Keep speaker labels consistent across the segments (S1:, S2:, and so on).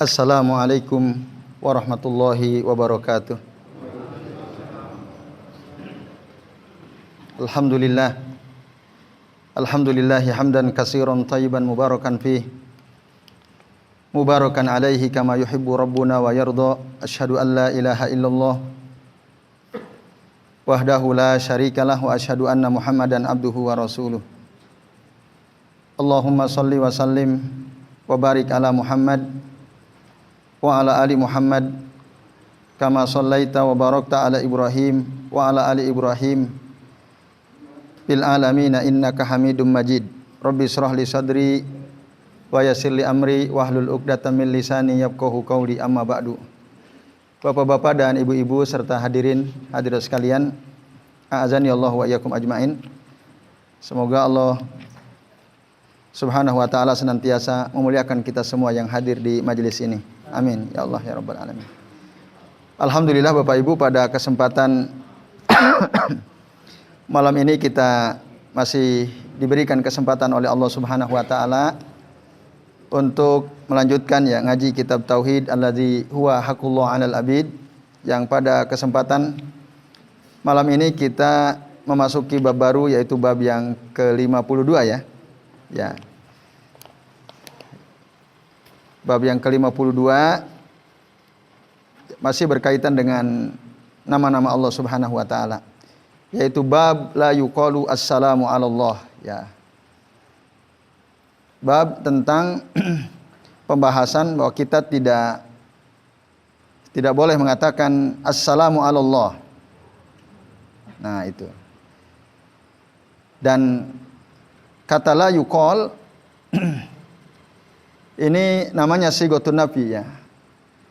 S1: Assalamualaikum warahmatullahi wabarakatuh. Alhamdulillah. Alhamdulillahi hamdan katsiran thayyiban mubarakan fih. Mubarakan alaihi kama yuhibbu rabbuna wa yarda. Asyhadu an la ilaha illallah wahdahu la syarikalah wa asyhadu anna Muhammadan abduhu wa rasuluh. Allahumma salli wa sallim wa barik ala Muhammad wa ala ali Muhammad kama sallaita wa barakta ala Ibrahim wa ala ali Ibrahim fil alamin innaka Hamidum Majid. Rabbi shrah li sadri wa yassir li amri wahlul 'uqdatam min lisani yafqahu qawli, amma ba'du. Bapak-bapak dan ibu-ibu serta hadirat sekalian, a'azani Allah wa iyyakum ajmain. Semoga Allah Subhanahu wa taala senantiasa memuliakan kita semua yang hadir di majelis ini. Amin ya Allah ya rabbal alamin. Alhamdulillah Bapak Ibu, pada kesempatan malam ini kita masih diberikan kesempatan oleh Allah Subhanahu wa taala untuk melanjutkan ngaji kitab tauhid alladzi huwa haqqullah 'alal abid, yang pada kesempatan malam ini kita memasuki bab baru, yaitu bab yang ke-52 ya. Bab yang ke-52 masih berkaitan dengan nama-nama Allah Subhanahu wa taala, yaitu bab la yuqalu assalamu 'alallah ya. Bab tentang pembahasan bahwa kita tidak boleh mengatakan assalamu 'alallah. Nah, itu. Dan kata la yuqal ini namanya sighatun nafi ya.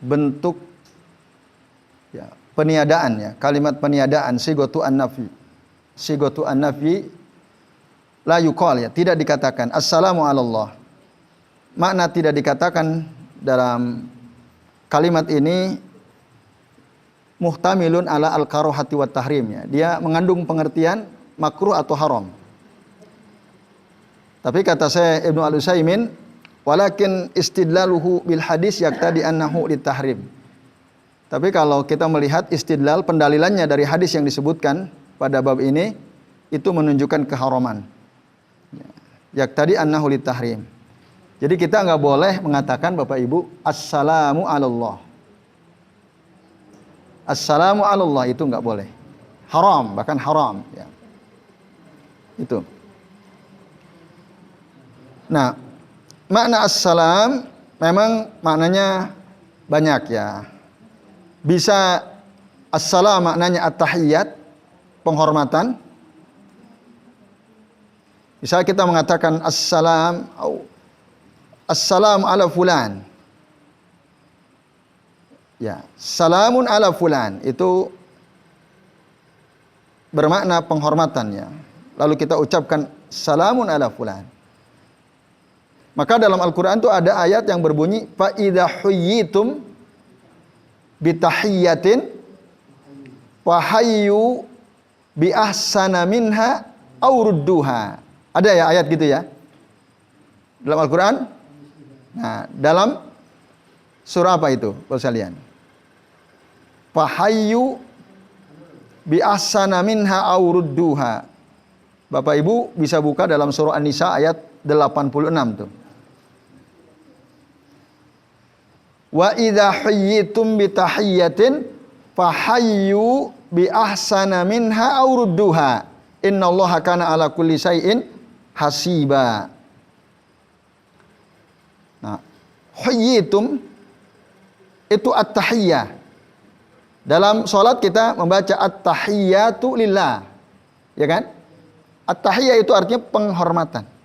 S1: Bentuk ya, peniadaan ya, kalimat peniadaan, sighatu an-nafi. Sighatu an-nafi la yuqal ya, tidak dikatakan assalamu 'alallah. Makna tidak dikatakan dalam kalimat ini muhtamilun ala al-karahati wat tahrim ya. Dia mengandung pengertian makruh atau haram. Tapi kata saya Ibnu Al-Utsaimin, walakin istidlaluhu bil hadis yaqtadi annahu litahrim. Tapi kalau kita melihat istidlal, pendalilannya dari hadis yang disebutkan pada bab ini, itu menunjukkan keharaman. Yaqtadi annahu litahrim. Jadi kita enggak boleh mengatakan Bapak Ibu assalamu 'alallah. Assalamu 'alallah itu enggak boleh. Haram, bahkan haram ya. Itu. Nah, makna assalam memang maknanya banyak ya. Bisa assalam maknanya at-tahiyyat, penghormatan. Bisa kita mengatakan assalamu ala fulan. Ya, salamun ala fulan itu bermakna penghormatan ya. Lalu kita ucapkan salamun ala fulan. Maka dalam Al-Quran itu ada ayat yang berbunyi fa idza huyyitum bitahiyyatin wa hayyu bi ahsana minha aw rudduha. Ada ya ayat gitu ya dalam Al-Quran. Nah, dalam surah apa itu Bapak sekalian? Fa hayyu bi ahsana minha aw rudduha. Bapak Ibu bisa buka dalam surah An-Nisa ayat 86 tuh. Wa idza huyyitum bi tahiyyatin fahayyu bi ahsana minha aw rudduha innallaha kana ala kulli syai'in hasiba. Nah, huyyitum itu at-tahiyyah. Dalam salat kita membaca at-tahiyyatu lillah. Ya kan? At-tahiyyah itu artinya penghormatan.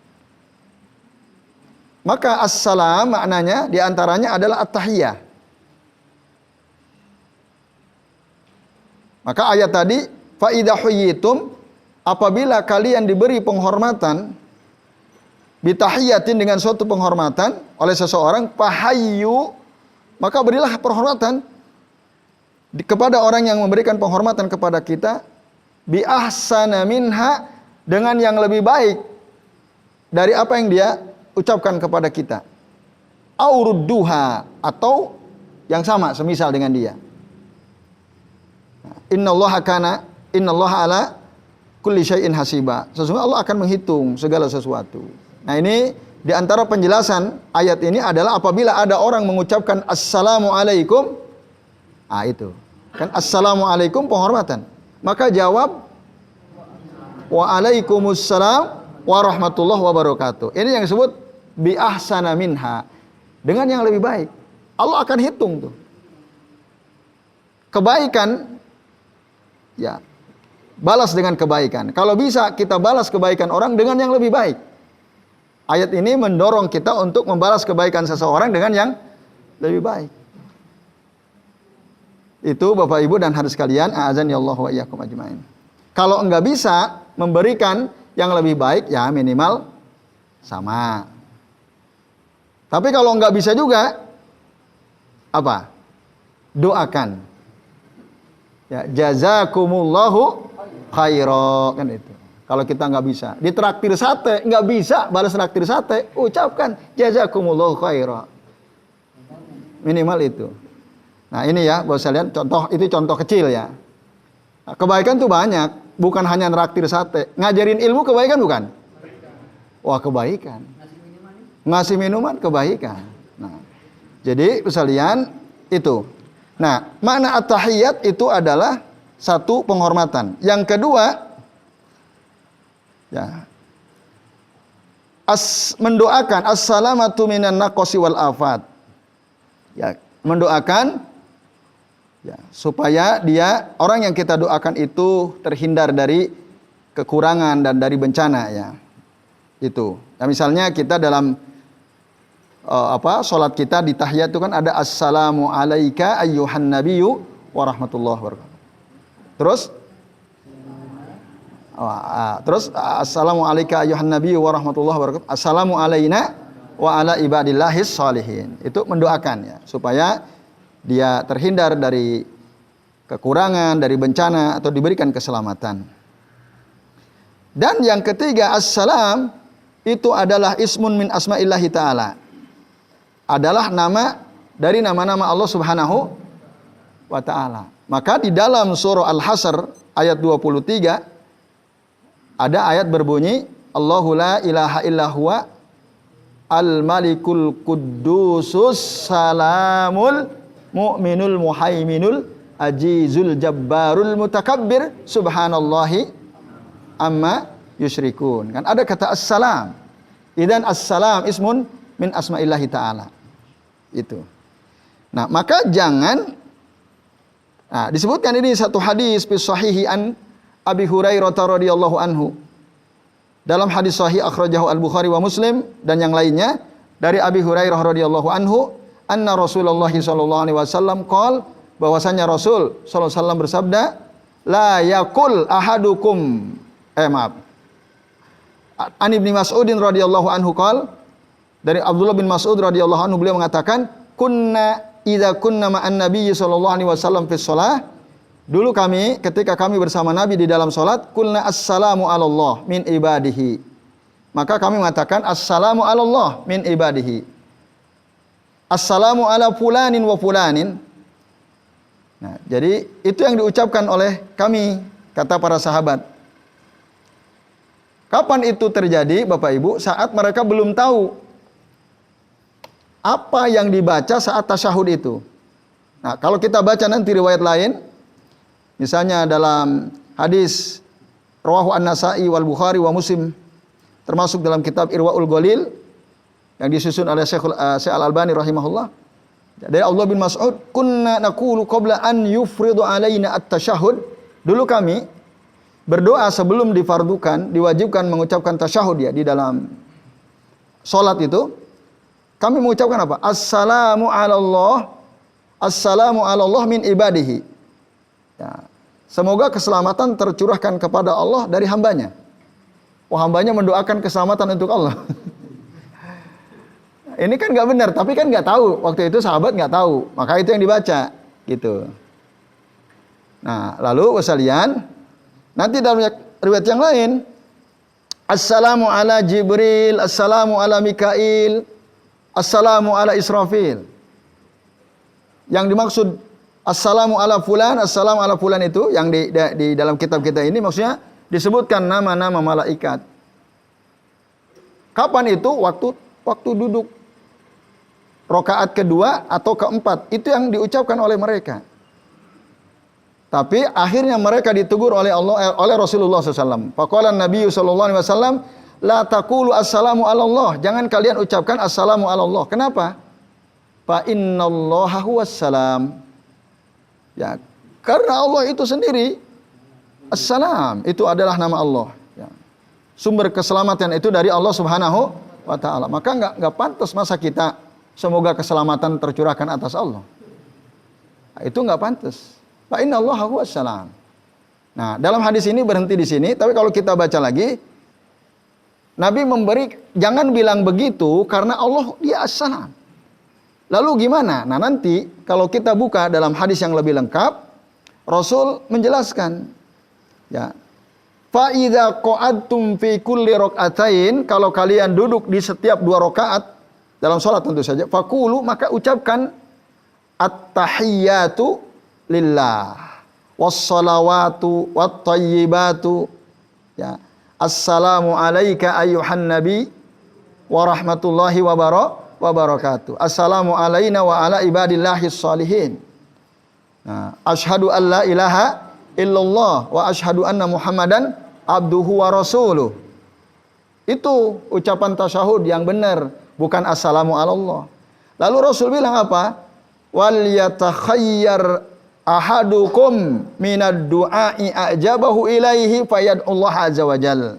S1: Maka assalam maknanya diantaranya adalah at-tahiyyah. Maka ayat tadi fa idza huyyitum, apabila kalian diberi penghormatan bitahiyyatin dengan suatu penghormatan oleh seseorang, fahayyu, maka berilah penghormatan kepada orang yang memberikan penghormatan kepada kita bi ahsana minha, dengan yang lebih baik dari apa yang dia ucapkan kepada kita. aurudduha, atau yang sama semisal dengan dia. Innallaha ala kulli syai'in hasiba. Sesungguhnya Allah akan menghitung segala sesuatu. Nah, ini di antara penjelasan ayat ini adalah apabila ada orang mengucapkan assalamu alaikum, itu kan assalamu alaikum penghormatan, maka jawab wa alaikumussalam warahmatullahi wabarakatuh. Ini yang disebut bi ahsana minha, dengan yang lebih baik. Allah akan hitung tuh kebaikan, ya, balas dengan kebaikan. Kalau bisa kita balas kebaikan orang dengan yang lebih baik. Ayat ini mendorong kita untuk membalas kebaikan seseorang dengan yang lebih baik. Itu Bapak Ibu dan hadirin sekalian, a'azani Allah wa iyyakum ajmain. Kalau enggak bisa memberikan yang lebih baik, ya minimal sama. Tapi kalau enggak bisa juga, apa? Doakan. Ya, jazakumullahu khaira, kan itu. Kalau kita nggak bisa, ditraktir sate, nggak bisa balas traktir sate, ucapkan jazakumullahu khaira. Minimal itu. Nah, ini ya, buat saya lihat contoh, itu contoh kecil ya. Nah, kebaikan tuh banyak, bukan hanya traktir sate. Ngajarin ilmu kebaikan bukan? Wah, kebaikan. Ngasih minuman kebaikan. Nah, jadi sekalian itu. Nah, makna at-tahiyyat itu adalah satu, penghormatan. Yang kedua, ya, mendoakan as-salamatu minan naqsi wal afat. Ya, mendoakan, ya, supaya dia, orang yang kita doakan itu terhindar dari kekurangan dan dari bencana, ya. Itu. Ya, misalnya kita dalam salat kita di tahiyat itu kan ada assalamu alayka ayyuhan nabiyyu wa rahmatullahi wabarakatuh. Terus assalamu alayka ayyuhan nabiyyu wa rahmatullahi wabarakatuh. Assalamu alayna wa ala ibadillahis shalihin. Itu mendoakan, ya, supaya dia terhindar dari kekurangan, dari bencana, atau diberikan keselamatan. Dan yang ketiga, assalam itu adalah ismun min asma'illahi ta'ala. Adalah nama dari nama-nama Allah Subhanahu wa ta'ala. Maka di dalam surah Al-Hasr ayat 23 ada ayat berbunyi Allahu la ilaha illa huwa al-malikul quddusus salamul mu'minul muhaiminul ajizul jabbarul mutakabbir subhanallahi amma yusyrikun. Kan ada kata assalam. Idan assalam ismun min asma'illahi ta'ala. Itu. Nah, maka jangan, disebutkan ini satu hadis fi sahihi an Abi Hurairah radhiyallahu anhu. Dalam hadis sahih akhrajahu Al-Bukhari wa Muslim dan yang lainnya dari Abi Hurairah radhiyallahu anhu, anna Rasulullah sallallahu alaihi wasallam qol, bahwasanya Rasul sallallahu alaihi wasallam bersabda, la yakul ahadukum An Ibnu Mas'udin radhiyallahu anhu qol, dari Abdullah bin Mas'ud radhiyallahu anhu, beliau mengatakan, idza kunna ma'an nabiyyi sallallahu alaihi wasallam fi shalah, dulu kami ketika kami bersama Nabi di dalam salat, qulna assalamu 'alallah min ibadihi. Maka kami mengatakan assalamu 'alallah min ibadihi. Assalamu 'ala fulanin wa fulanin. Nah, jadi itu yang diucapkan oleh kami, kata para sahabat. Kapan itu terjadi, Bapak Ibu? Saat mereka belum tahu apa yang dibaca saat tasyahud itu. Nah, kalau kita baca nanti riwayat lain, misalnya dalam hadis rawahu An-Nasa'i wal Bukhari wa Muslim, termasuk dalam kitab Irwaul Ghalil yang disusun oleh Syekh Al-Albani rahimahullah, dari Abdullah bin Mas'ud, kunna naqulu qabla an yufridu alaina at-tasyahud. Dulu kami berdoa sebelum difardukan, diwajibkan mengucapkan tasyahud, ya, di dalam salat itu. Kami mengucapkan apa? Assalamu 'alallah min ibadihi. Ya, semoga keselamatan tercurahkan kepada Allah dari hambanya. Hambanya mendoakan keselamatan untuk Allah. Ini kan nggak benar, tapi kan nggak tahu. Waktu itu sahabat nggak tahu, maka itu yang dibaca, gitu. Nah, lalu wasalian, nanti dalam riwayat yang lain, Assalamu ala Jibril, Assalamu ala Mikail. assalamu ala Israfil. Yang dimaksud assalamu ala fulan, assalamu ala fulan itu yang di dalam kitab kita ini maksudnya disebutkan nama-nama malaikat. Kapan itu? Waktu duduk rakaat kedua atau keempat, itu yang diucapkan oleh mereka. Tapi akhirnya mereka ditegur oleh Allah, oleh Rasulullah SAW. Faqala Nabi sallallahu alaihi wasallam, la taqulu assalamu ala Allah. Jangan kalian ucapkan assalamu ala Allah. Kenapa? Fa innallaha huwas salam. Ya, karena Allah itu sendiri assalam, itu adalah nama Allah. Ya. Sumber keselamatan itu dari Allah Subhanahu wa taala. Maka enggak pantas masa kita semoga keselamatan tercurahkan atas Allah. Nah, itu enggak pantas. Fa innallaha huwas salam. Nah, dalam hadis ini berhenti di sini, tapi kalau kita baca lagi, Nabi memberi, jangan bilang begitu karena Allah dia as-salam. Lalu gimana? Nah, nanti kalau kita buka dalam hadis yang lebih lengkap, Rasul menjelaskan, ya. Fa idza qa'adtum fi kulli rak'atain, kalau kalian duduk di setiap 2 rakaat dalam salat tentu saja, faqulu, maka ucapkan at-tahiyyatu lillah wassalawatu wattayyibatu, ya, assalamu alayka ayyuhan nabi wa rahmatullahi wa barakatuh, assalamu alayna wa ala ibadillahis salihin, nah, asyhadu an la ilaha illallah wa asyhadu anna muhammadan abduhu wa rasuluh. Itu ucapan tasyahud yang benar, bukan assalamu ala Allah. Lalu Rasul bilang apa? Wal yatakhayyar ahadukum minad du'a'i ajabahu ilaihi fayad'ullah azza wa jal.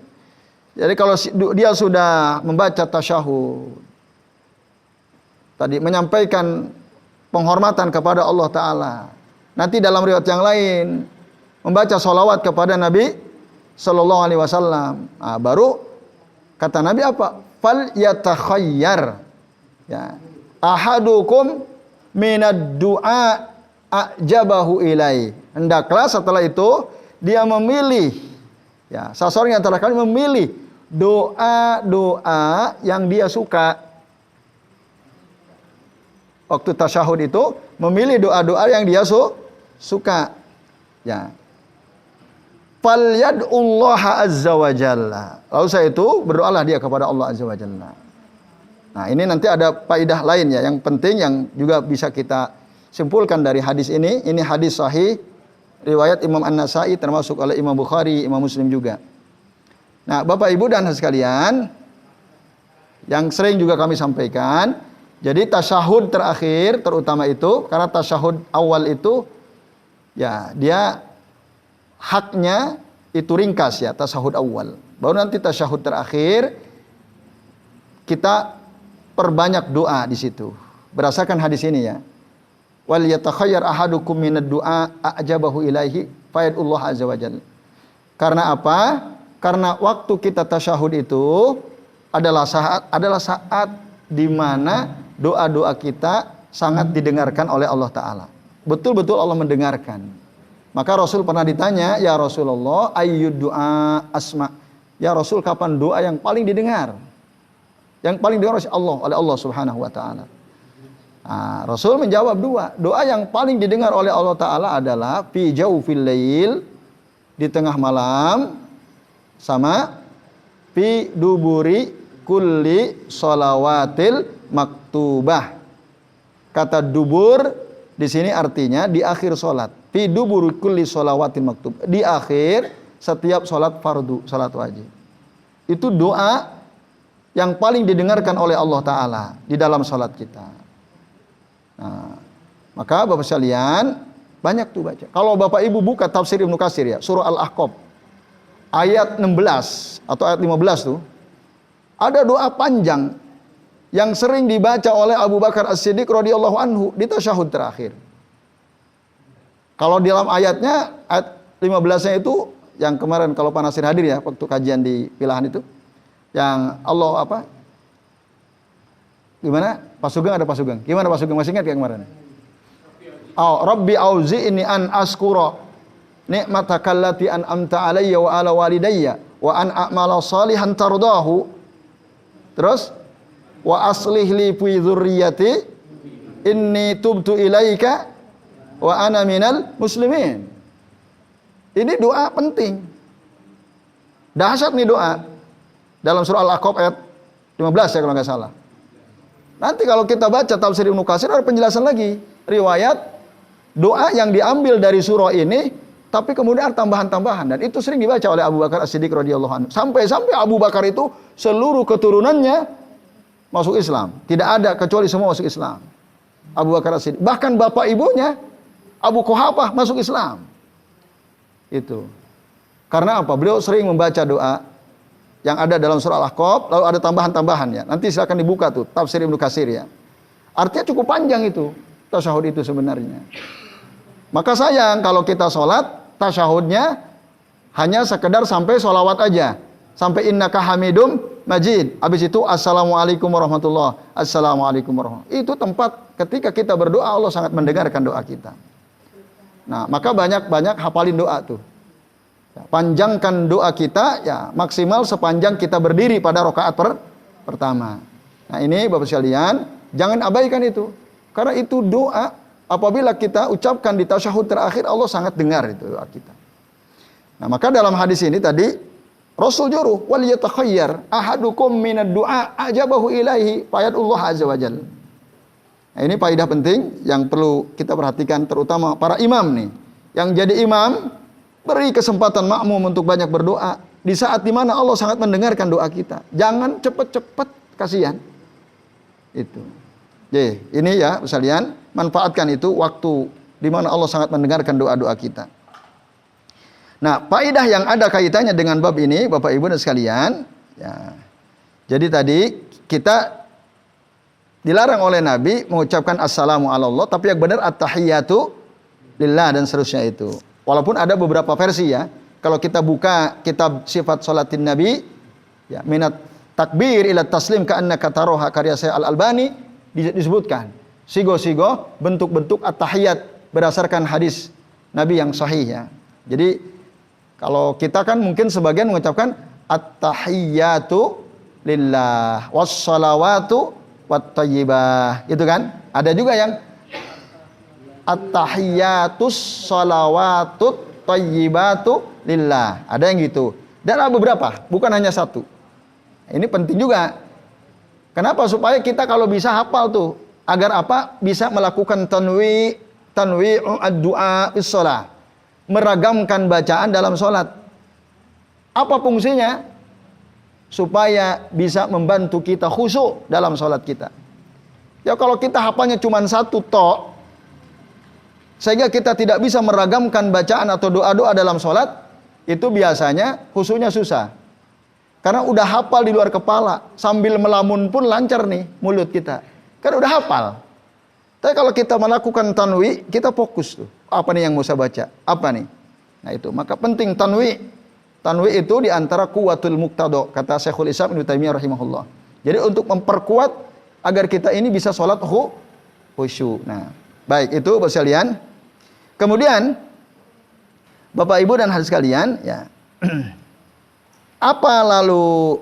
S1: Jadi kalau dia sudah membaca tasyahud, tadi menyampaikan penghormatan kepada Allah Ta'ala, nanti dalam riwayat yang lain membaca sholawat kepada Nabi Sallallahu Alaihi Wasallam, nah, baru kata Nabi apa? Fal yatakhayyar, ya, ahadukum minad du'a ajabahu ilai. Hendaklah setelah itu dia memilih, ya, sasaran antara kalian memilih doa-doa yang dia suka. Waktu tasyahud itu memilih doa-doa yang dia suka. Ya. Falyad'ullaha azza wa jalla. Lalu saya itu berdoalah dia kepada Allah azza wa jalla. Nah, ini nanti ada faedah lain ya yang penting yang juga bisa kita simpulkan dari hadis ini. Ini hadis sahih riwayat Imam An-Nasa'i, termasuk oleh Imam Bukhari, Imam Muslim juga. Nah, Bapak Ibu dan sekalian, yang sering juga kami sampaikan, jadi tasyahud terakhir terutama itu, karena tasyahud awal itu ya dia haknya itu ringkas ya, tasyahud awal. Baru nanti tasyahud terakhir kita perbanyak doa di situ. Berdasarkan hadis ini ya. Wal yatakhayyar ahadukum minad du'a ajabahu ilaihi fayadullah azza wajalla. Karena apa? Karena waktu kita tasyahud itu adalah saat di mana doa-doa kita sangat didengarkan oleh Allah Ta'ala. Betul-betul Allah mendengarkan. Maka Rasul pernah ditanya, ya Rasulullah, ayyud du'a asma. Ya Rasul, kapan doa yang paling didengar? Yang paling didengar oleh Allah Subhanahu wa Ta'ala. Nah, Rasul menjawab doa yang paling didengar oleh Allah Ta'ala adalah fi jawfil lail, di tengah malam, sama fi duburi kulli shalawatil maktubah. Kata dubur di sini artinya di akhir salat. Fi duburi kulli shalawatil maktubah. Di akhir setiap salat fardu, salat wajib. Itu doa yang paling didengarkan oleh Allah Ta'ala di dalam salat kita. Nah, maka Bapak sekalian banyak tuh baca. Kalau Bapak Ibu buka tafsir Ibnu Katsir ya, surah Al-Ahqaf ayat 16 atau ayat 15 tuh ada doa panjang yang sering dibaca oleh Abu Bakar As-Siddiq radhiyallahu anhu di tasyahud terakhir. Kalau di dalam ayatnya ayat 15-nya itu yang kemarin kalau Pak Nasir hadir ya waktu kajian di Pilahan itu, yang Allah apa? Gimana? Pak Sugeng ada Pak Sugeng. Gimana Pak Sugeng? Masih ingat ya kemarin? Rabbi auzi'ni an askura ni'matakallati an'amta alayya wa ala walidayya wa an a'mala salihan tardahu. Terus wa aslih li fi dzurriyyati inni tubtu ilaika wa ana minal muslimin. Ini doa penting. Dahsyat nih doa. Dalam surah Al-Ahqaf ayat 15 ya kalau nggak salah. Nanti kalau kita baca tafsir Ibnu Katsir ada penjelasan lagi. Riwayat doa yang diambil dari surah ini, tapi kemudian ada tambahan-tambahan. Dan itu sering dibaca oleh Abu Bakar As-Siddiq radhiyallahu anhu. Sampai-sampai Abu Bakar itu seluruh keturunannya masuk Islam. Tidak ada kecuali semua masuk Islam. Abu Bakar As-Siddiq. Bahkan bapak ibunya Abu Quhafah masuk Islam. Itu. Karena apa? Beliau sering membaca doa yang ada dalam surah Al-Ahqaf, lalu ada tambahan-tambahannya. Nanti silakan dibuka tuh tafsir Ibnu Katsir ya. Artinya cukup panjang itu tasyahud itu sebenarnya. Maka sayang kalau kita sholat tasyahudnya hanya sekedar sampai sholawat aja, sampai innaka hamidum majid. Habis itu assalamualaikum warahmatullah, assalamualaikum warahmatullah. Itu tempat ketika kita berdoa Allah sangat mendengarkan doa kita. Nah, maka banyak-banyak hafalin doa tuh. Ya, panjangkan doa kita ya maksimal sepanjang kita berdiri pada rakaat pertama. Nah, ini Bapak sekalian, jangan abaikan itu. Karena itu doa apabila kita ucapkan di tasyahud terakhir Allah sangat dengar itu doa kita. Nah, maka dalam hadis ini tadi Rasul juru wal yatakhayyar ahadukum minad du'a ajabahu ilaihi fayadullah azza wajalla. Nah, ini faedah penting yang perlu kita perhatikan terutama para imam nih. Yang jadi imam beri kesempatan makmum untuk banyak berdoa di saat dimana Allah sangat mendengarkan doa kita. Jangan cepet-cepet, kasihan. Itu. Jadi ini ya sekalian, manfaatkan itu waktu dimana Allah sangat mendengarkan doa-doa kita. Nah, faedah yang ada kaitannya dengan bab ini, Bapak Ibu dan sekalian, ya. Jadi tadi kita dilarang oleh Nabi mengucapkan assalamu ala Allah, tapi yang benar at-tahiyyatu lillah dan seterusnya itu. Walaupun ada beberapa versi ya. Kalau kita buka kitab sifat salatin Nabi, ya minat takbir ila taslim ka'annaka taroha karya saya Al-Albani disebutkan sigo-sigo bentuk-bentuk at-tahiyyat berdasarkan hadis Nabi yang sahih ya. Jadi kalau kita kan mungkin sebagian mengucapkan at-tahiyyatu lillah wassalawatu wat-thayyibah, itu kan? Ada juga yang at-tahiyyatus shalawatut thayyibatu lillah. Ada yang gitu. Dan ada beberapa, bukan hanya satu. Ini penting juga. Kenapa? Supaya kita kalau bisa hafal tuh, agar apa? Bisa melakukan tanwi'u ad-du'a fis shalah. Meragamkan bacaan dalam salat. Apa fungsinya? Supaya bisa membantu kita khusyuk dalam sholat kita. Ya kalau kita hafalnya cuma satu tok, sehingga kita tidak bisa meragamkan bacaan atau doa-doa dalam sholat, itu biasanya khusyuknya susah. Karena udah hafal di luar kepala, sambil melamun pun lancar nih mulut kita. Karena udah hafal. Tapi kalau kita melakukan tanwi, kita fokus tuh. Apa nih yang mau saya baca? Apa nih? Nah itu, maka penting tanwi. Tanwi itu diantara kuwatul muqtado, kata Syekhul Islam Ibnu Taimiyah rahimahullah. Jadi untuk memperkuat agar kita ini bisa sholat khusyuk. Nah, baik itu Bapak sekalian. Kemudian Bapak Ibu dan hadirin sekalian, ya. Apa lalu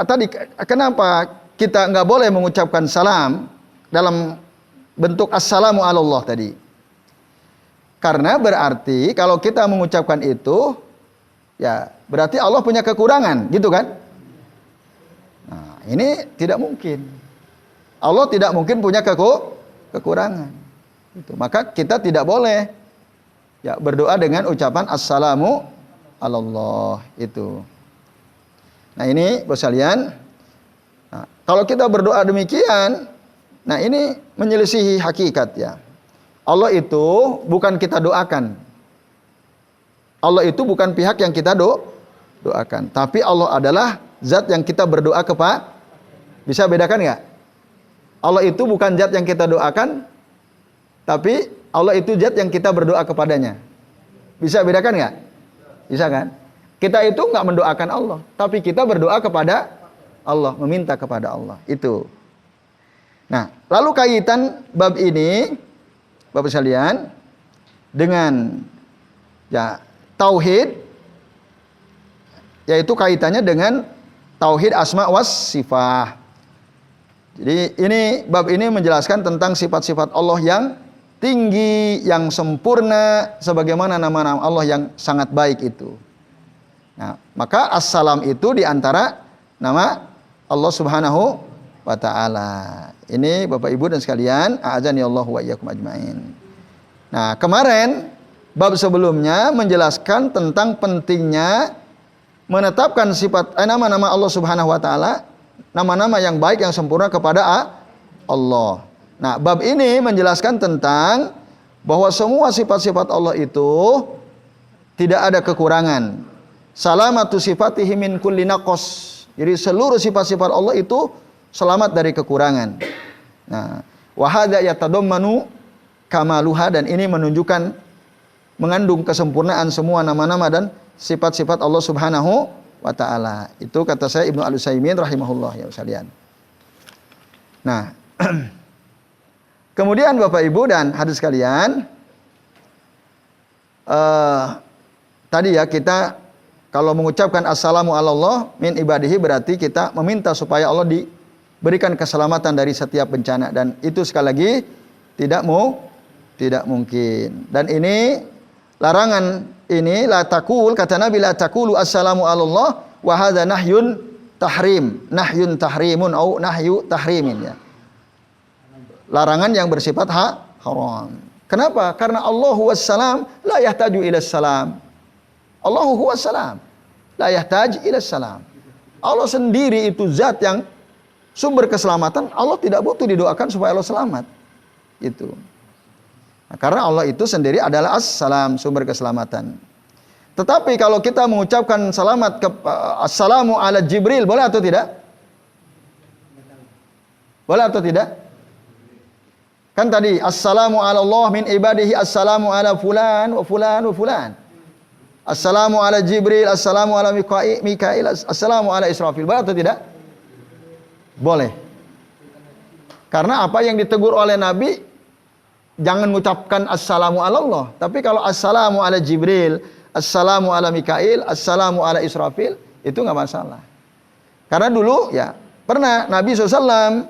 S1: tadi kenapa kita nggak boleh mengucapkan salam dalam bentuk assalamu ala Allah tadi? Karena berarti kalau kita mengucapkan itu ya, berarti Allah punya kekurangan, gitu kan? Nah, ini tidak mungkin. Allah tidak mungkin punya kekurangan. Itu. Maka kita tidak boleh ya berdoa dengan ucapan assalamu ala Allah itu. Nah, ini Bapak sekalian. Nah, kalau kita berdoa demikian, nah ini menyelisihi hakikat ya. Allah itu bukan kita doakan. Allah itu bukan pihak yang kita doakan, tapi Allah adalah zat yang kita berdoa kepada. Bisa bedakan nggak? Allah itu bukan zat yang kita doakan, tapi Allah itu zat yang kita berdoa kepadanya. Bisa bedakan nggak? Bisa kan? Kita itu nggak mendoakan Allah, tapi kita berdoa kepada Allah, meminta kepada Allah. Itu. Nah, lalu kaitan bab ini, Bapak sekalian, dengan ya tauhid, yaitu kaitannya dengan tauhid asma was sifat. Jadi ini bab ini menjelaskan tentang sifat-sifat Allah yang tinggi, yang sempurna, sebagaimana nama-nama Allah yang sangat baik itu. Nah, maka As-Salam itu diantara nama Allah Subhanahu wa Ta'ala. Ini Bapak Ibu dan sekalian, a'adzani Allah wa iyyakum ajmain. Nah, kemarin bab sebelumnya menjelaskan tentang pentingnya menetapkan sifat nama-nama Allah Subhanahu wa Ta'ala, nama-nama yang baik yang sempurna kepada Allah. Nah, bab ini menjelaskan tentang bahwa semua sifat-sifat Allah itu tidak ada kekurangan. Salamatu sifatihi min kulli naqas. Jadi seluruh sifat-sifat Allah itu selamat dari kekurangan. Nah, wa hadza yatadammanu kamaluha, dan ini menunjukkan mengandung kesempurnaan semua nama-nama dan sifat-sifat Allah Subhanahu wa Ta'ala. Itu kata saya Ibnu Al-Utsaimin rahimahullah ya sekalian. Nah, kemudian Bapak Ibu dan hadirin sekalian, tadi ya kita kalau mengucapkan assalamu Allah min ibadihi berarti kita meminta supaya Allah diberikan keselamatan dari setiap bencana, dan itu sekali lagi tidak mungkin. Dan ini larangan ini la taqul, kata Nabi la taqulu assalamu Allah wa hadza nahyun tahrimun au nahyu tahrimin ya. Larangan yang bersifat haram. Kenapa? Karena Allahu wassalam la yahtaju ila salam. Allahu huwas salam la yahtaj ila salam. Allah sendiri itu zat yang sumber keselamatan. Allah tidak butuh didoakan supaya Allah selamat. Itu. Nah, karena Allah itu sendiri adalah as-salam, sumber keselamatan. Tetapi kalau kita mengucapkan assalamu ala Jibril, boleh atau tidak? Boleh atau tidak? Kan tadi assalamu ala Allah min ibadihi, assalamu ala fulan wa fulan wa fulan. Assalamu ala Jibril, assalamu ala Mikail, assalamu ala Israfil. Boleh atau tidak? Boleh. Karena apa yang ditegur oleh Nabi, jangan mengucapkan assalamu ala Allah. Tapi kalau assalamu ala Jibril, assalamu ala Mikail, assalamu ala Israfil, itu nggak masalah. Karena dulu ya pernah Nabi SAW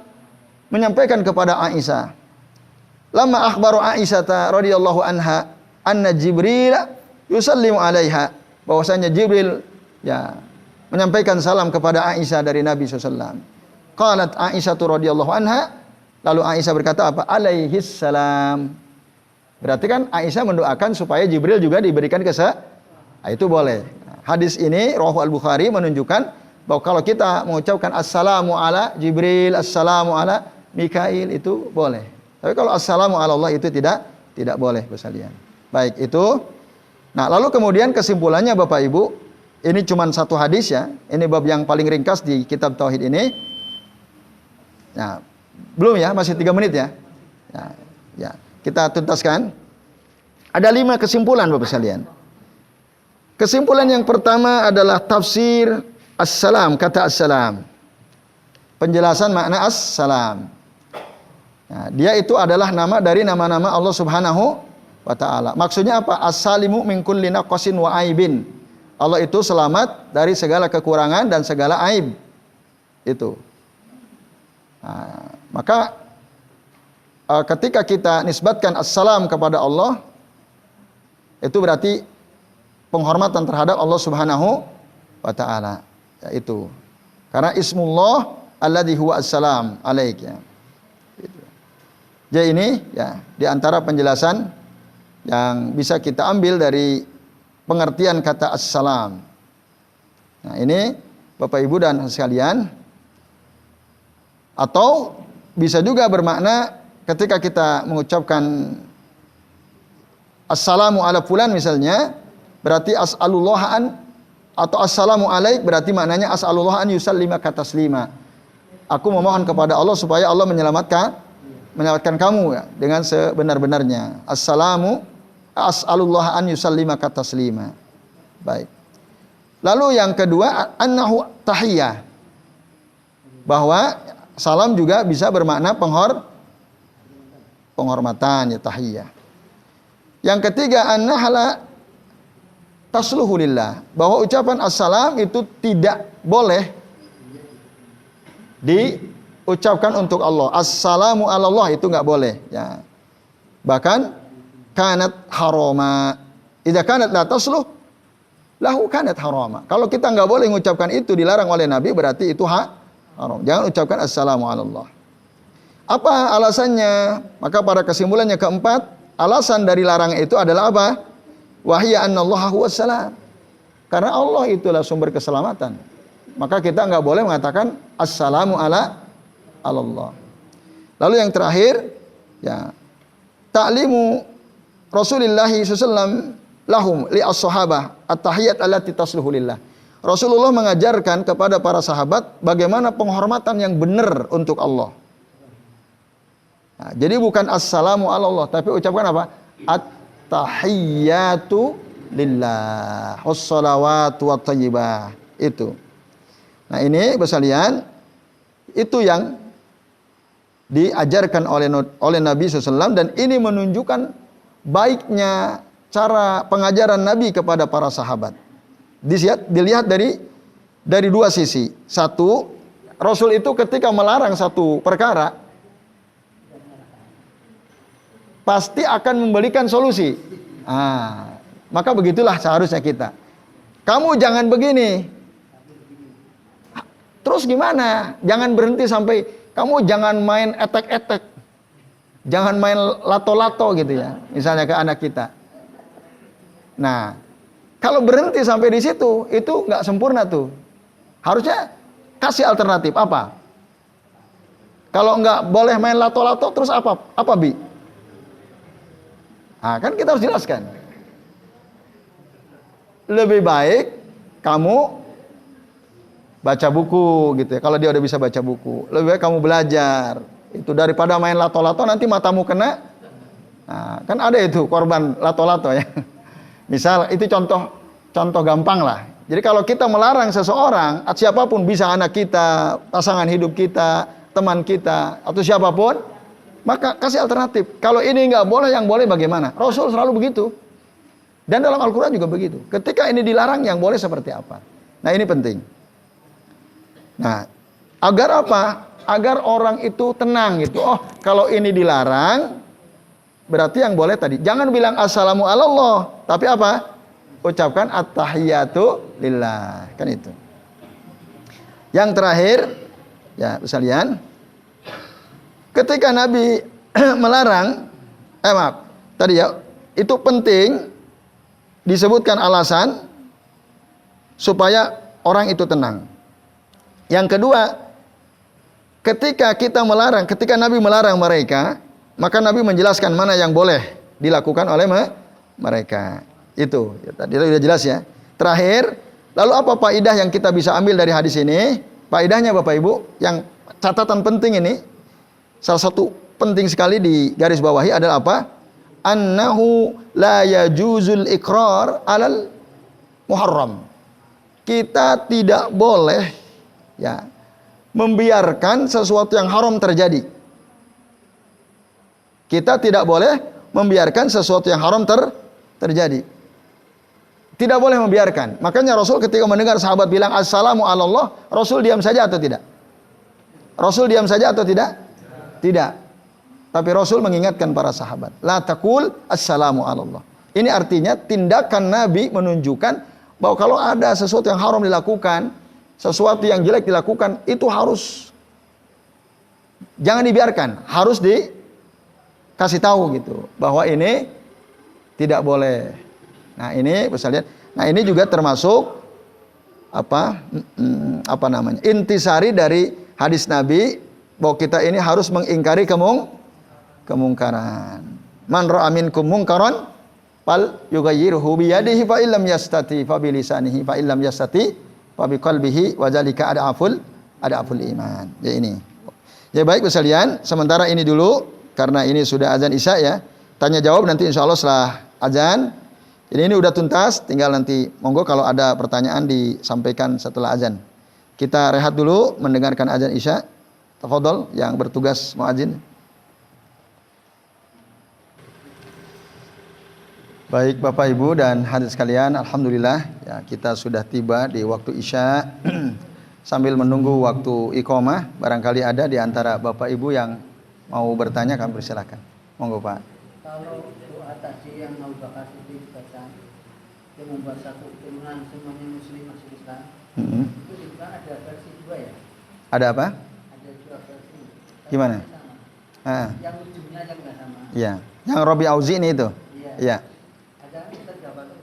S1: menyampaikan kepada Aisyah, lama akhbaru Aisyah radhiyallahu anha anna Jibril yusallimu alaiha, bahwasanya Jibril ya menyampaikan salam kepada Aisyah dari Nabi SAW. Qalat Aisyah radhiyallahu anha, lalu Aisyah berkata apa? Alaihis salam. Berarti kan Aisyah mendoakan supaya Jibril juga diberikan nah, itu boleh. Hadis ini Rawahu Al-Bukhari menunjukkan bahwa kalau kita mengucapkan assalamu ala Jibril, assalamu ala Mikail, itu boleh. Tapi kalau assalamu ala Allah itu tidak boleh, sekalian. Baik, itu. Nah, lalu kemudian kesimpulannya Bapak Ibu, ini cuma satu hadis ya. Ini bab yang paling ringkas di kitab Tauhid ini. Nah, belum ya, masih 3 menit ya. Ya, kita tuntaskan. Ada 5 kesimpulan Bapak sekalian. Kesimpulan yang pertama adalah tafsir as-salam, kata as-salam. Penjelasan makna as-salam. Nah, dia itu adalah nama dari nama-nama Allah Subhanahu wa Ta'ala. Maksudnya apa? As-salimu min kulli naqasin wa aibin. Allah itu selamat dari segala kekurangan dan segala aib. Itu. Nah, maka ketika kita nisbatkan as-salam kepada Allah, itu berarti penghormatan terhadap Allah Subhanahu wa Ta'ala. Ya, itu. Karena ismullah alladzi huwa as-salam alaik ya. Gitu. Jadi ini ya di antara penjelasan yang bisa kita ambil dari pengertian kata as-salam. Nah, ini Bapak Ibu dan sekalian, atau bisa juga bermakna ketika kita mengucapkan assalamu ala fulan misalnya, berarti as'alullahan, atau assalamu alaik berarti maknanya as'alullahan yusallima kataslima. Aku memohon kepada Allah supaya Allah menyelamatkan kamu ya, dengan sebenar-benarnya. Assalamu as'alullah an yusallima kataslima. Baik. Lalu yang kedua, annahu tahiyah. Bahwa salam juga bisa bermakna penghormatan ya, tahiyah. Yang ketiga, annahala tasluhu lillah. Bahwa ucapan assalam itu tidak boleh ucapkan untuk Allah. Assalamu ala Allah itu enggak boleh, ya. Bahkan kanat harama. Idza kanat la tasluh lahu kanat harama. Kalau kita enggak boleh mengucapkan itu, dilarang oleh Nabi, berarti itu haram. Jangan ucapkan assalamu ala Allah. Apa alasannya? Maka pada kesimpulannya keempat, alasan dari larang itu adalah apa? Wahya annallaha huwas salam. Karena Allah itulah sumber keselamatan. Maka kita enggak boleh mengatakan assalamu ala Allah. Lalu yang terakhir, ya, ta'limu Rasulullah SAW lahum li as-sahabah at-tahiyat allati tasluhu lillah. Rasulullah mengajarkan kepada para sahabat bagaimana penghormatan yang benar untuk Allah. Nah, jadi bukan assalamu ala Allah, tapi ucapkan apa? At-tahiyyatu lillah, wassalawatu wattayyibah. Itu. Nah, ini sekalian, itu yang diajarkan oleh Nabi SAW, dan ini menunjukkan baiknya cara pengajaran Nabi kepada para sahabat. Dilihat dari dua sisi. Satu, Rasul itu ketika melarang satu perkara pasti akan memberikan solusi. Maka begitulah seharusnya kita. Kamu jangan begini. Terus gimana? Jangan berhenti sampai kamu jangan main etek-etek. Jangan main lato-lato gitu ya. Misalnya ke anak kita. Nah, kalau berhenti sampai di situ, itu nggak sempurna tuh. Harusnya kasih alternatif apa? Kalau nggak boleh main lato-lato, terus apa? Apa, Bi? Nah, kan kita harus jelaskan. Lebih baik kamu baca buku gitu ya. Kalau dia udah bisa baca buku, lebih baik kamu belajar. Itu daripada main lato-lato nanti matamu kena. Nah, kan ada itu korban lato-lato ya. Misal itu contoh gampang lah. Jadi kalau kita melarang seseorang, siapapun, bisa anak kita, pasangan hidup kita, teman kita, atau siapapun, maka kasih alternatif. Kalau ini nggak boleh, yang boleh bagaimana? Rasul selalu begitu. Dan dalam Al-Quran juga begitu. Ketika ini dilarang, yang boleh seperti apa? Nah, ini penting. Nah, agar apa? Agar orang itu tenang gitu. Oh, kalau ini dilarang, berarti yang boleh tadi. Jangan bilang assalamu ala Allah, tapi apa? Ucapkan at-tahiyatu lillah. Kan itu. Yang terakhir, ya sekalian, ketika Nabi melarang, tadi ya, itu penting disebutkan alasan supaya orang itu tenang. Yang kedua, ketika Nabi melarang mereka, maka Nabi menjelaskan mana yang boleh dilakukan oleh mereka. Itu, ya, tadi sudah jelas ya. Terakhir, lalu apa faidah yang kita bisa ambil dari hadis ini? Faidahnya Bapak Ibu, yang catatan penting ini, salah satu penting sekali di garis bawahi adalah apa? Annahu la yajuzul iqrar alal muharram. Kita tidak boleh ya membiarkan sesuatu yang haram terjadi. Kita tidak boleh membiarkan sesuatu yang haram terjadi. Tidak boleh membiarkan. Makanya Rasul ketika mendengar sahabat bilang assalamu ala Allah, Rasul diam saja atau tidak? Rasul diam saja atau tidak? Tidak. Tapi Rasul mengingatkan para sahabat, la taqul assalamu ala Allah. Ini artinya tindakan Nabi menunjukkan bahwa kalau ada sesuatu yang haram dilakukan, sesuatu yang jelek dilakukan, itu harus jangan dibiarkan, harus dikasih tahu gitu bahwa ini tidak boleh. Nah, ini bisa lihat. Nah, ini juga termasuk apa namanya? Intisari dari hadis Nabi bahwa kita ini harus mengingkari kemungkaran. Man ra'a minkum munkaran fal yughayyirhu bi yadihi fa illam yastati fa bi lisanihi fa illam yastati fa bi qalbihi wa zalika adaful iman. Ya ini. Ya baik sekalian, sementara ini dulu karena ini sudah azan Isya ya. Tanya jawab nanti insyaallah setelah azan. Ini udah tuntas, tinggal nanti monggo kalau ada pertanyaan disampaikan setelah azan. Kita rehat dulu mendengarkan azan Isya. Tafadhol yang bertugas muadzin. Baik Bapak Ibu dan hadirin sekalian, alhamdulillah ya kita sudah tiba di waktu Isya. sambil menunggu waktu iqamah, barangkali ada di antara Bapak Ibu yang mau bertanya, kami persilakan. Monggo Pak.
S2: Kalau doa tadi yang Abu Bakar Siddiq baca, dia membuat satu keturunan semuanya muslim masuk Islam. Itu juga ada versi dua ya?
S1: Ada apa?
S2: Ada dua versi.
S1: Gimana?
S2: Yang ujungnya yang nggak sama.
S1: Iya. Yang Robi Auzi ini itu. Iya.
S2: Ada kita dapat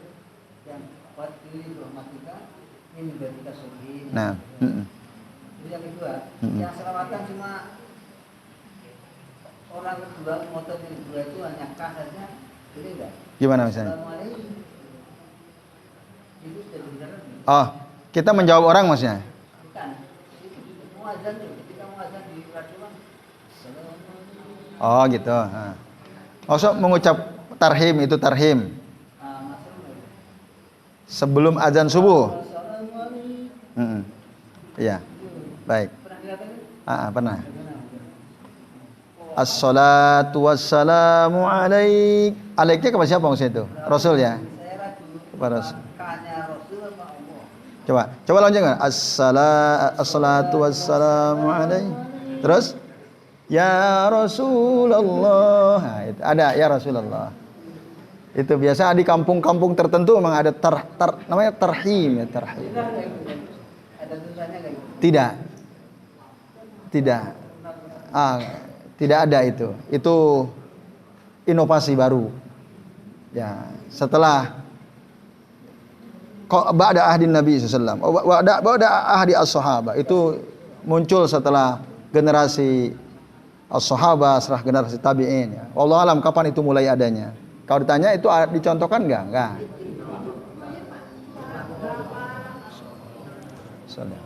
S2: yang buat diri rahmatika ini berita suhi.
S1: Nah.
S2: Itu yang kedua. Yang selawatan cuma orang kedua motor yang kedua itu hanya kah saja, ini enggak?
S1: Gimana misalnya?
S2: Assalamualaikum. Itu sudah benar.
S1: Oh, kita menjawab orang maksudnya?
S2: Bukan. Itu mau azan tuh, ketika mau azan di radio.
S1: Oh gitu. Maksud mengucap tarhim itu tarhim. Sebelum azan subuh. Iya. Baik. Pernah. Assalatu wassalamu alaik. Alaiknya kepada siapa maksudnya itu? Rasul ya? Kepada Rasul. Coba lanjutkan. Assalatu wassalamu alaik. Terus? Ya Rasulullah. Nah, itu ada ya Rasulullah. Itu biasa di kampung-kampung tertentu memang ada namanya tarhim ya, tarhim.
S2: Ada tulisannya kayak gitu?
S1: Tidak. Tidak ada itu. Itu inovasi baru. Ya, setelah ba'da ahdi Nabi sallallahu alaihi wasallam, ba'da ahdi as-sahabah, itu muncul setelah generasi as-sahabah, setelah generasi tabi'in ya. Wallahu alam kapan itu mulai adanya. Kalau ditanya itu dicontohkan enggak? Sudah.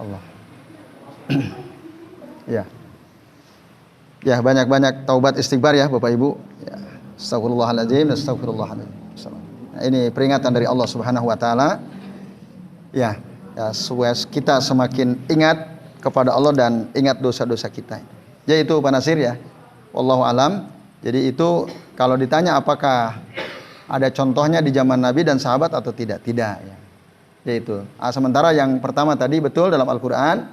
S1: Allah. Ya. Ya, banyak-banyak taubat istighfar ya Bapak Ibu. Ya. Astagfirullahaladzim, astagfirullahaladzim. Nah, ini peringatan dari Allah Subhanahu wa taala. Ya, supaya kita semakin ingat kepada Allah dan ingat dosa-dosa kita. Ya itu Pak Nasir ya. Wallahu alam. Jadi itu kalau ditanya apakah ada contohnya di zaman Nabi dan sahabat atau tidak? Tidak ya. Yaitu. Sementara yang pertama tadi betul dalam Al-Qur'an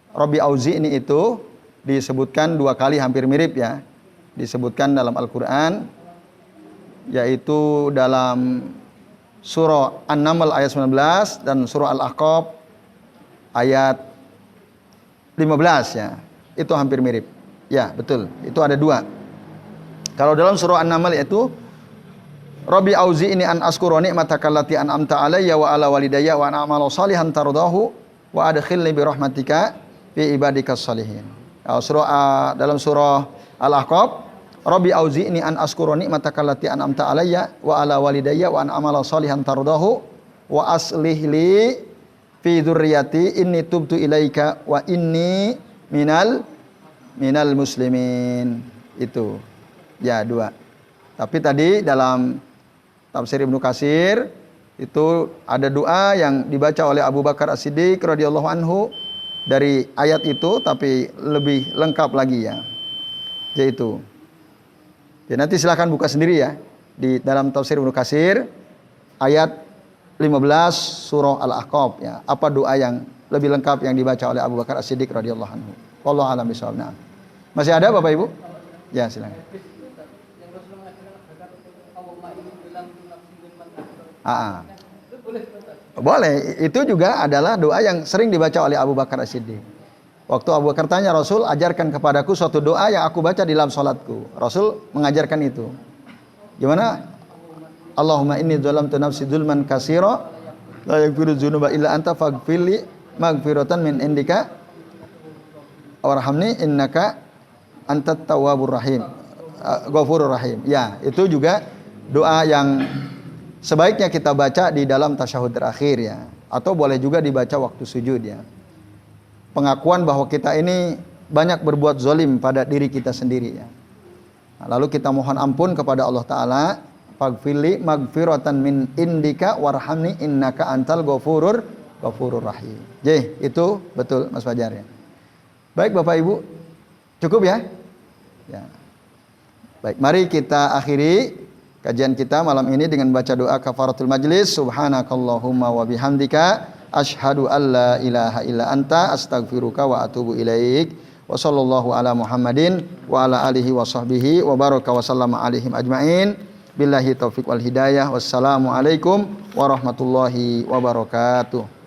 S1: Robi Auzi ini itu disebutkan 2 kali hampir mirip ya. Disebutkan dalam Al-Qur'an yaitu dalam surah An-Naml ayat 19 dan surah Al-Ahqaf ayat 15 ya. Itu hampir mirip. Ya, betul. Itu ada 2. Kalau dalam surah An-Naml itu Rabbi auzi ini an askura ni'mataka allati an'amta alayya wa ala walidayya wa an a'mala salihan tardahu wa adkhilni bi rahmatika fi ibadikas salihin. Dalam surah Al-Ahqaf Rabbi auzi ini an askura ni'mataka allati an'amta alayya wa ala walidayya wa an a'mala salihan tardahu wa aslih li fi dzurriyyati inni tubtu ilaika wa inni minal muslimin. Itu ya 2. Tapi tadi dalam tafsir Ibnu Katsir itu ada doa yang dibaca oleh Abu Bakar As-Siddiq radhiyallahu anhu dari ayat itu, tapi lebih lengkap lagi ya. Yaitu. Ya, nanti silakan buka sendiri ya di dalam tafsir Ibnu Katsir ayat 15 surah Al-Ahqaf ya. Apa doa yang lebih lengkap yang dibaca oleh Abu Bakar As-Siddiq radhiyallahu anhu. Wallahu a'lam bishawab. Nah. Masih ada Bapak Ibu? Ya, silakan. Boleh, itu juga adalah doa yang sering dibaca oleh Abu Bakar As-Siddiq. Waktu Abu Bakar tanya Rasul, ajarkan kepadaku suatu doa yang aku baca di dalam sholatku. Rasul mengajarkan itu. Gimana? Allahumma inni dzalamtu nafsi dzulman katsira la yaghfiru dzunuba illa anta faghfirli maghfiratan min indika warhamni innaka antat tawwabur rahim. Ghafurur rahim. Ya, itu juga doa yang sebaiknya kita baca di dalam tasyahud terakhir ya, atau boleh juga dibaca waktu sujud ya. Pengakuan bahwa kita ini banyak berbuat zalim pada diri kita sendiri ya. Lalu kita mohon ampun kepada Allah Ta'ala. Faghfirli maghfiratan min indika warhamni innaka antal ghafurur rahim. Jadi itu betul Mas Fajar ya. Baik Bapak Ibu, cukup ya? Ya. Baik, mari kita akhiri kajian kita malam ini dengan baca doa kafaratul majlis. Subhanakallahumma wa bihamdika asyhadu an la ilaha illa anta astaghfiruka wa atubu ilaik. Wa sallallahu ala Muhammadin wa ala alihi wa sahbihi wa baraka wa sallama alaihim ajmain. Billahi taufiq wal hidayah. Wassalamu alaikum warahmatullahi wabarakatuh.